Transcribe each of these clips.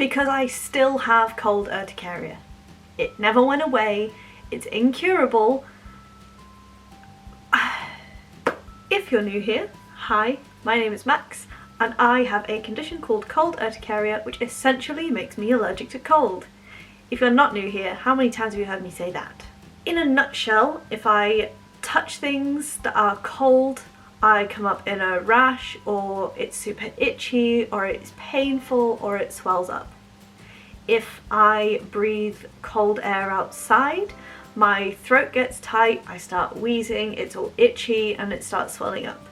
Because I still have cold urticaria. It never went away, it's incurable. If you're new here, hi, my name is Max, and I have a condition called cold urticaria, which essentially makes me allergic to cold. If you're not new here, how many times have you heard me say that? In a nutshell, if I touch things that are cold, I come up in a rash, or it's super itchy, or it's painful, or it swells up. If I breathe cold air outside, my throat gets tight, I start wheezing, it's all itchy, and it starts swelling up.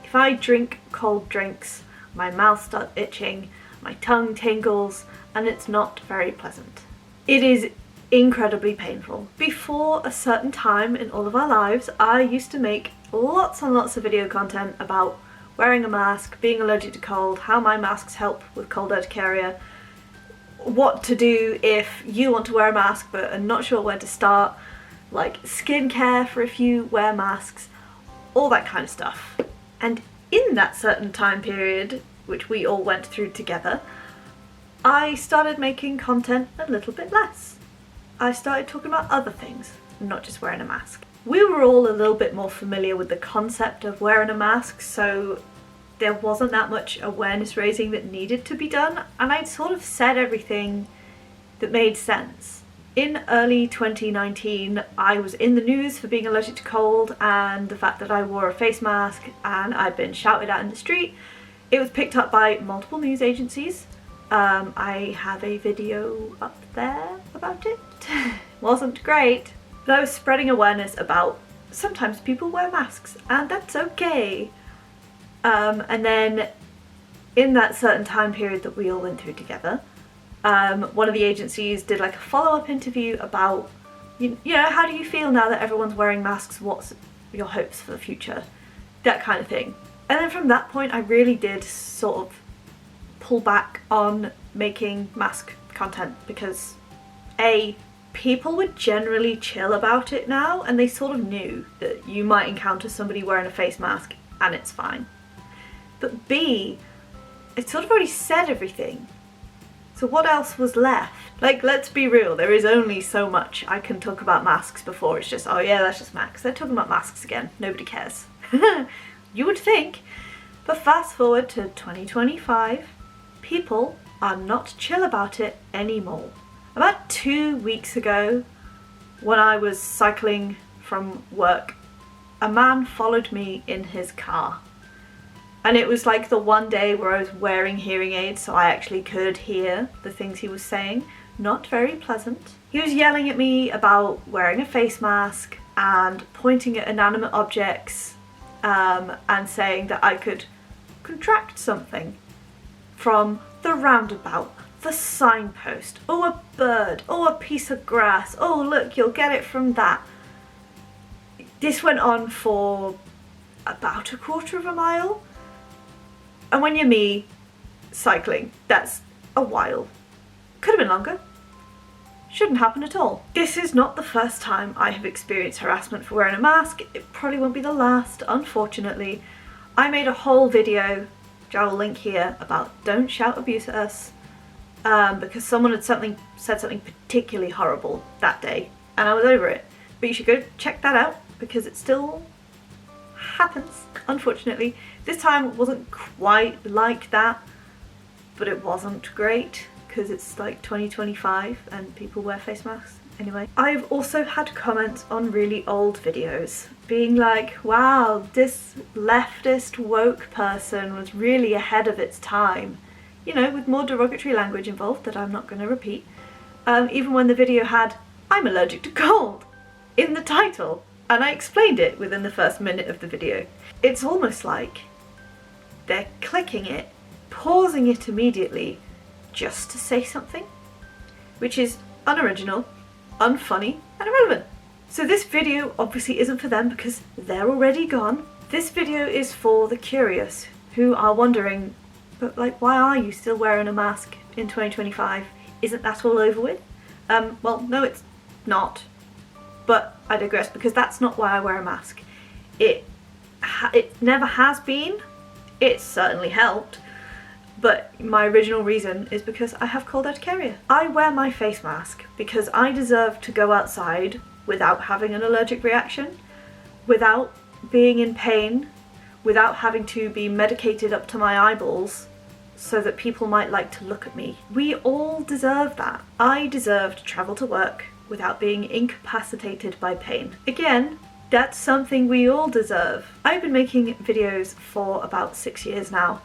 If I drink cold drinks, my mouth starts itching, my tongue tingles, and it's not very pleasant. It is incredibly painful. Before a certain time in all of our lives, I used to make lots and lots of video content about wearing a mask, being allergic to cold, how my masks help with cold urticaria, what to do if you want to wear a mask but are not sure where to start, like skincare for if you wear masks, all that kind of stuff. And in that certain time period, which we all went through together, I started making content a little bit less. I started talking about other things, not just wearing a mask. We were all a little bit more familiar with the concept of wearing a mask, so there wasn't that much awareness raising that needed to be done, and I'd sort of said everything that made sense. In early 2019, I was in the news for being allergic to cold and the fact that I wore a face mask and I'd been shouted at in the street. It was picked up by multiple news agencies. I have a video up there about it. Wasn't great, but I was spreading awareness about sometimes people wear masks and that's okay. And then in that certain time period that we all went through together, one of the agencies did like a follow-up interview about, you know, how do you feel now that everyone's wearing masks? What's your hopes for the future? That kind of thing. And then from that point, I really did sort of pull back on making mask content because people were generally chill about it now, and they sort of knew that you might encounter somebody wearing a face mask and it's fine. But B, it sort of already said everything. So what else was left? Like, let's be real, there is only so much I can talk about masks before it's just, oh yeah, that's just Max. They're talking about masks again. Nobody cares. You would think. But fast forward to 2025, people are not chill about it anymore. About 2 weeks ago, when I was cycling from work, a man followed me in his car. And it was like the one day where I was wearing hearing aids, so I actually could hear the things he was saying. Not very pleasant. He was yelling at me about wearing a face mask and pointing at inanimate objects and saying that I could contract something from the roundabout, the signpost, oh a bird, oh a piece of grass, oh look, you'll get it from that. This went on for about a quarter of a mile. And when you're me, cycling, that's a while. Could have been longer. Shouldn't happen at all. This is not the first time I have experienced harassment for wearing a mask. It probably won't be the last, unfortunately. I made a whole video, which I will link here, about don't shout abuse at us, because someone had said something particularly horrible that day, and I was over it. But you should go check that out, because it still happens, unfortunately. This time it wasn't quite like that, but it wasn't great because it's like 2025 and people wear face masks anyway. I've also had comments on really old videos being like, wow, this leftist woke person was really ahead of its time, you know, with more derogatory language involved that I'm not going to repeat, even when the video had "I'm allergic to cold" in the title. And I explained it within the first minute of the video. It's almost like they're clicking it, pausing it immediately just to say something, which is unoriginal, unfunny, and irrelevant. So this video obviously isn't for them because they're already gone. This video is for the curious who are wondering, but like, why are you still wearing a mask in 2025? Isn't that all over with? Well, no, it's not. But I digress, because that's not why I wear a mask. It never has been. It's certainly helped. But my original reason is because I have cold urticaria. I wear my face mask because I deserve to go outside without having an allergic reaction, without being in pain, without having to be medicated up to my eyeballs so that people might like to look at me. We all deserve that. I deserve to travel to work without being incapacitated by pain. Again, that's something we all deserve. I've been making videos for about 6 years now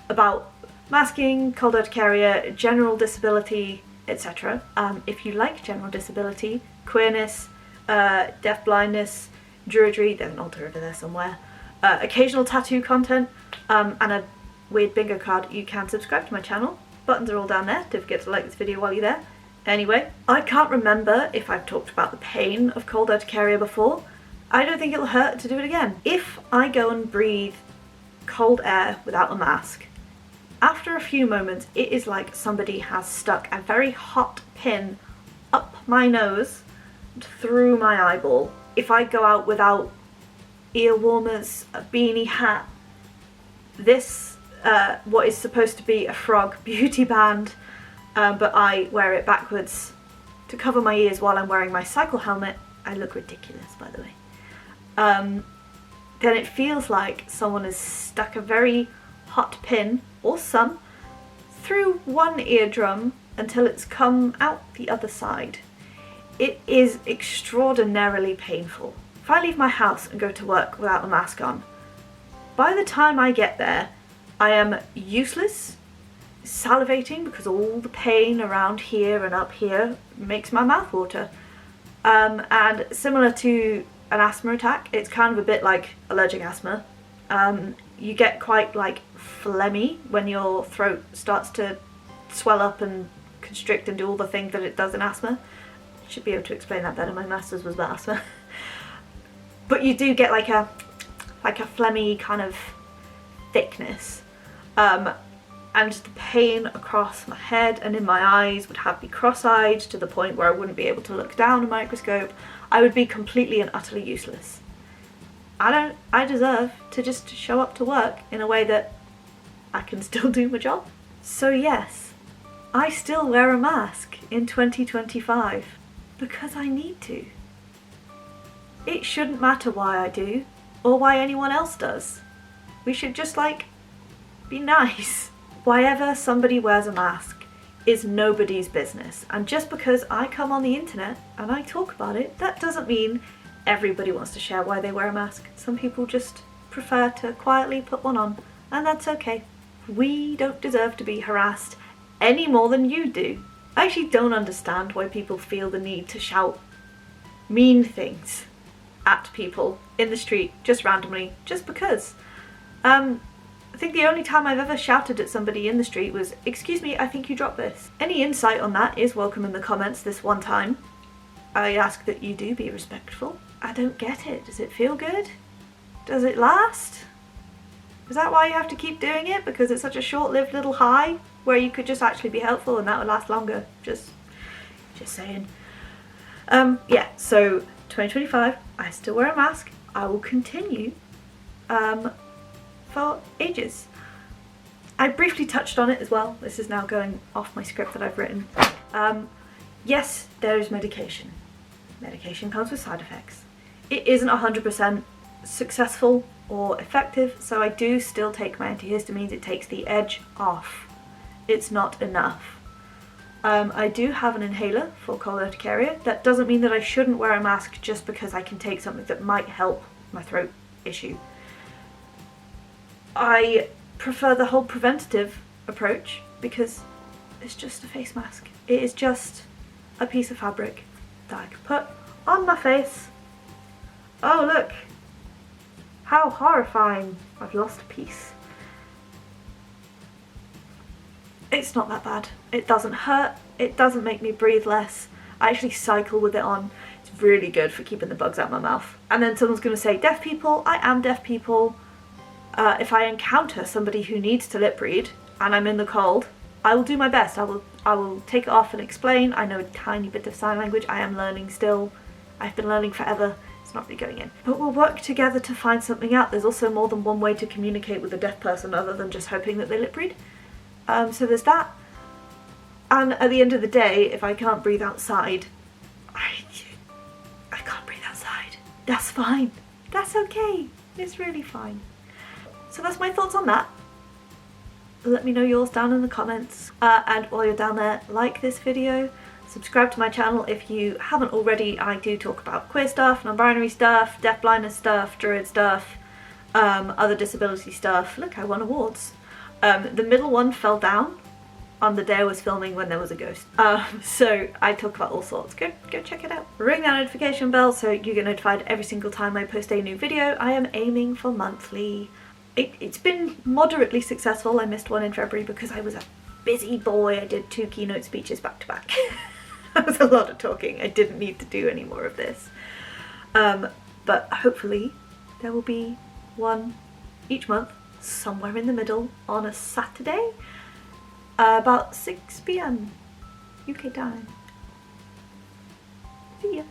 about masking, cold urticaria, general disability, etc. If you like general disability, queerness, deaf blindness, druidry, there's an altar over there somewhere, occasional tattoo content, and a weird bingo card, you can subscribe to my channel. Buttons are all down there, don't forget to like this video while you're there. Anyway, I can't remember if I've talked about the pain of cold urticaria before. I don't think it'll hurt to do it again. If I go and breathe cold air without a mask, after a few moments it is like somebody has stuck a very hot pin up my nose through my eyeball. If I go out without ear warmers, a beanie hat, this, what is supposed to be a frog beauty band, but I wear it backwards to cover my ears while I'm wearing my cycle helmet. I look ridiculous, by the way. Then it feels like someone has stuck a very hot pin, or some, through one eardrum until it's come out the other side. It is extraordinarily painful. If I leave my house and go to work without a mask on, by the time I get there, I am useless, salivating because all the pain around here and up here makes my mouth water. And similar to an asthma attack, it's kind of a bit like allergic asthma. You get quite like phlegmy when your throat starts to swell up and constrict and do all the things that it does in asthma. Should be able to explain that better, my master's was about asthma. But you do get like a phlegmy kind of thickness. And the pain across my head and in my eyes would have me cross-eyed to the point where I wouldn't be able to look down a microscope. I would be completely and utterly useless. I deserve to just show up to work in a way that I can still do my job. So yes, I still wear a mask in 2025 because I need to. It shouldn't matter why I do or why anyone else does. We should just be nice. Why ever somebody wears a mask is nobody's business, and just because I come on the internet and I talk about it, that doesn't mean everybody wants to share why they wear a mask. Some people just prefer to quietly put one on, and that's okay. We don't deserve to be harassed any more than you do. I actually don't understand why people feel the need to shout mean things at people in the street just randomly, just because. I think the only time I've ever shouted at somebody in the street was, "Excuse me, I think you dropped this." Any insight on that is welcome in the comments this one time. I ask that you do be respectful. I don't get it. Does it feel good? Does it last? Is that why you have to keep doing it? Because it's such a short-lived little high where you could just actually be helpful and that would last longer. Just saying. Yeah, so 2025, I still wear a mask. I will continue for ages. I briefly touched on it as well. This is now going off my script that I've written. Yes, there is medication. Medication comes with side effects. It isn't 100% successful or effective, so I do still take my antihistamines. It takes the edge off. It's not enough. I do have an inhaler for cold urticaria. That doesn't mean that I shouldn't wear a mask just because I can take something that might help my throat issue. I prefer the whole preventative approach because it's just a face mask. It is just a piece of fabric that I can put on my face. Oh look, how horrifying. I've lost a piece. It's not that bad. It doesn't hurt. It doesn't make me breathe less. I actually cycle with it on. It's really good for keeping the bugs out of my mouth. And then someone's going to say, deaf people, I am deaf people. If I encounter somebody who needs to lip read and I'm in the cold, I will do my best. I will take it off and explain. I know a tiny bit of sign language. I am learning still. I've been learning forever. It's not really going in. But we'll work together to find something out. There's also more than one way to communicate with a deaf person other than just hoping that they lip read. So there's that. And at the end of the day, if I can't breathe outside, I can't breathe outside. That's fine. That's okay. It's really fine. So that's my thoughts on that. Let me know yours down in the comments. And while you're down there, like this video, subscribe to my channel if you haven't already. I do talk about queer stuff, non-binary stuff, deaf-blindness stuff, druid stuff, other disability stuff. Look, I won awards. The middle one fell down on the day I was filming when there was a ghost. So I talk about all sorts. Go check it out. Ring that notification bell so you get notified every single time I post a new video. I am aiming for monthly. It's been moderately successful. I missed one in February because I was a busy boy. I did 2 keynote speeches back to back. That was a lot of talking. I didn't need to do any more of this. But hopefully there will be one each month, somewhere in the middle on a Saturday. About 6 PM UK time. See ya.